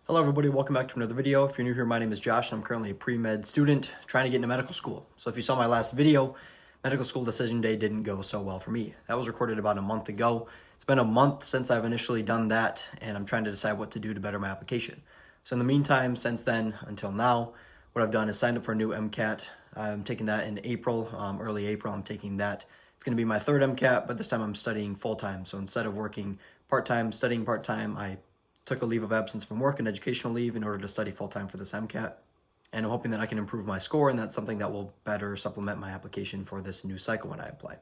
Hello everybody, welcome back to another video. If you're new here, my name is Josh and I'm currently a pre-med student trying to get into medical school. So if you saw my last video, medical school decision day didn't go so well for me. That was recorded about a month ago. It's been a month since I've initially done that and I'm trying to decide what to do to better my application. So in the meantime, since then until now, what I've done is signed up for a new MCAT. I'm taking that in April, early April, I'm taking that. It's going to be my third MCAT, but this time I'm studying full-time. So instead of working part-time, studying part-time, I took a leave of absence from work and educational leave in order to study full-time for this MCAT. And I'm hoping that I can improve my score, and that's something that will better supplement my application for this new cycle when I apply.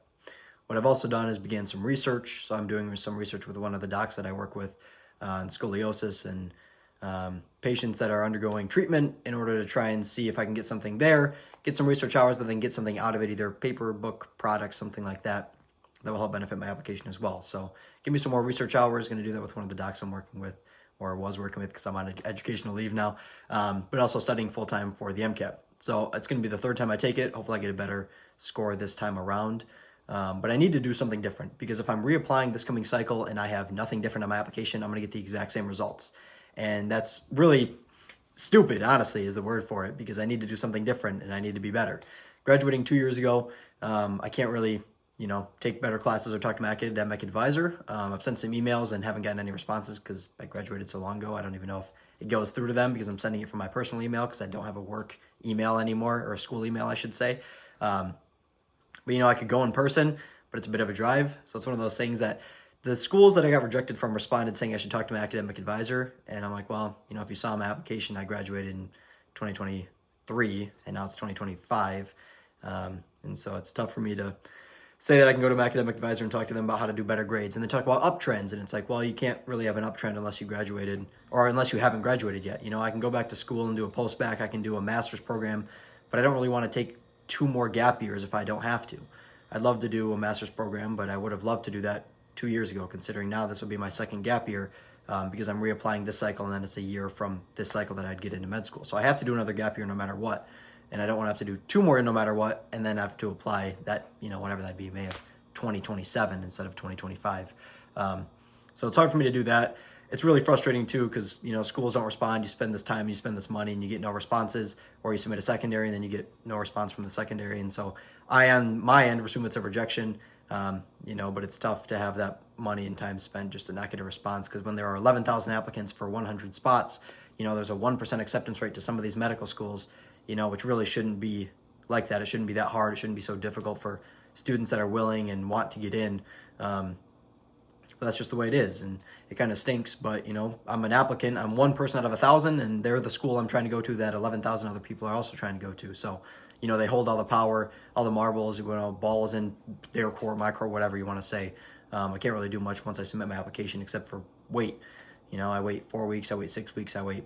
What I've also done is began some research. So I'm doing some research with one of the docs that I work with on scoliosis and patients that are undergoing treatment in order to try and see if I can get something there, get some research hours, but then get something out of it, either paper, book, product, something like that, that will help benefit my application as well. So give me some more research hours. Going to do that with one of the docs I'm working with, or was working with because I'm on educational leave now, but also studying full-time for the MCAT. So it's going to be the third time I take it. Hopefully I get a better score this time around. But I need to do something different, because if I'm reapplying this coming cycle and I have nothing different on my application, I'm going to get the exact same results. And that's really stupid, honestly, is the word for it, because I need to do something different and I need to be better. Graduating 2 years ago, I can't really take better classes or talk to my academic advisor. I've sent some emails and haven't gotten any responses because I graduated so long ago. I don't even know if it goes through to them because I'm sending it from my personal email because I don't have a work email anymore, or a school email, I should say. But I could go in person, but it's a bit of a drive. So it's one of those things that the schools that I got rejected from responded saying I should talk to my academic advisor. And I'm like, well, if you saw my application, I graduated in 2023 and now it's 2025. And so it's tough for me to say that I can go to my academic advisor and talk to them about how to do better grades. And they talk about uptrends, and it's like, well, you can't really have an uptrend unless you graduated, or unless you haven't graduated yet. I can go back to school and do a post-bac, I can do a master's program, but I don't really want to take 2 more gap years if I don't have to. I'd love to do a master's program, but I would have loved to do that 2 years ago, considering now this will be my second gap year, because I'm reapplying this cycle, and then it's a year from this cycle that I'd get into med school. So I have to do another gap year no matter what. And I don't want to have to do 2 more no matter what, and then have to apply that, whatever that'd be, May of 2027 instead of 2025. So it's hard for me to do that. It's really frustrating too, because, schools don't respond. You spend this time, you spend this money, and you get no responses, or you submit a secondary and then you get no response from the secondary. And so I, on my end, assume it's a rejection, but it's tough to have that money and time spent just to not get a response, because when there are 11,000 applicants for 100 spots, there's a 1% acceptance rate to some of these medical schools, which really shouldn't be like that. It shouldn't be that hard. It shouldn't be so difficult for students that are willing and want to get in. But that's just the way it is, and it kind of stinks. But, I'm an applicant. I'm one person out of 1,000, and they're the school I'm trying to go to that 11,000 other people are also trying to go to. So, they hold all the power, all the marbles, balls in their court, my court, whatever you want to say. I can't really do much once I submit my application except for wait. I wait 4 weeks, I wait 6 weeks, I wait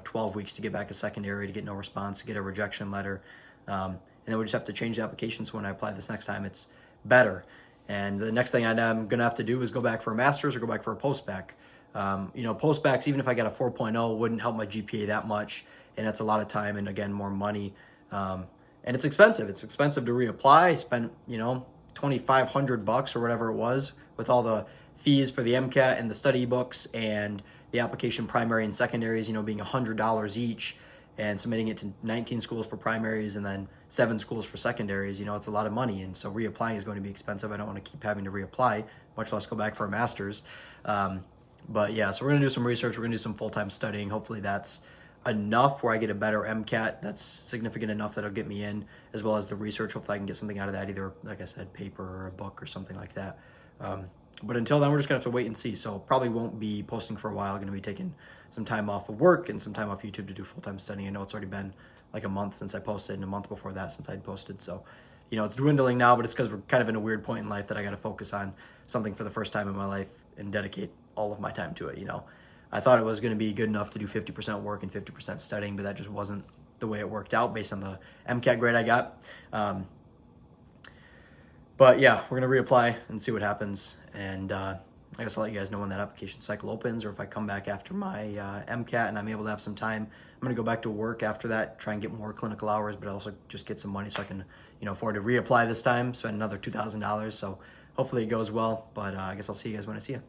12 weeks to get back a secondary, to get no response, to get a rejection letter. And then we just have to change the application so when I apply this next time, it's better. And the next thing I'm going to have to do is go back for a master's or go back for a post-bac. Post-bacs, even if I got a 4.0, wouldn't help my GPA that much. And that's a lot of time and, again, more money. And it's expensive. It's expensive to reapply. I spent, $2,500 or whatever it was with all the fees for the MCAT and the study books and the application primary and secondaries, being $100 each, and submitting it to 19 schools for primaries and then 7 schools for secondaries. It's a lot of money, and so reapplying is going to be expensive. I don't want to keep having to reapply, much less go back for a master's. But yeah, so we're going to do some research. We're going to do some full-time studying. Hopefully that's enough where I get a better MCAT that's significant enough that'll get me in, as well as the research. Hopefully I can get something out of that, either, like I said, paper or a book or something like that. But until then, we're just going to have to wait and see. So probably won't be posting for a while. I'm going to be taking some time off of work and some time off YouTube to do full-time studying. I know it's already been like a month since I posted, and a month before that since I'd posted. So, it's dwindling now, but it's because we're kind of in a weird point in life that I got to focus on something for the first time in my life and dedicate all of my time to it. I thought it was going to be good enough to do 50% work and 50% studying, but that just wasn't the way it worked out based on the MCAT grade I got. But yeah, we're going to reapply and see what happens. And I guess I'll let you guys know when that application cycle opens, or if I come back after my MCAT and I'm able to have some time. I'm going to go back to work after that, try and get more clinical hours, but also just get some money so I can, afford to reapply this time, spend another $2,000. So hopefully it goes well. But I guess I'll see you guys when I see you.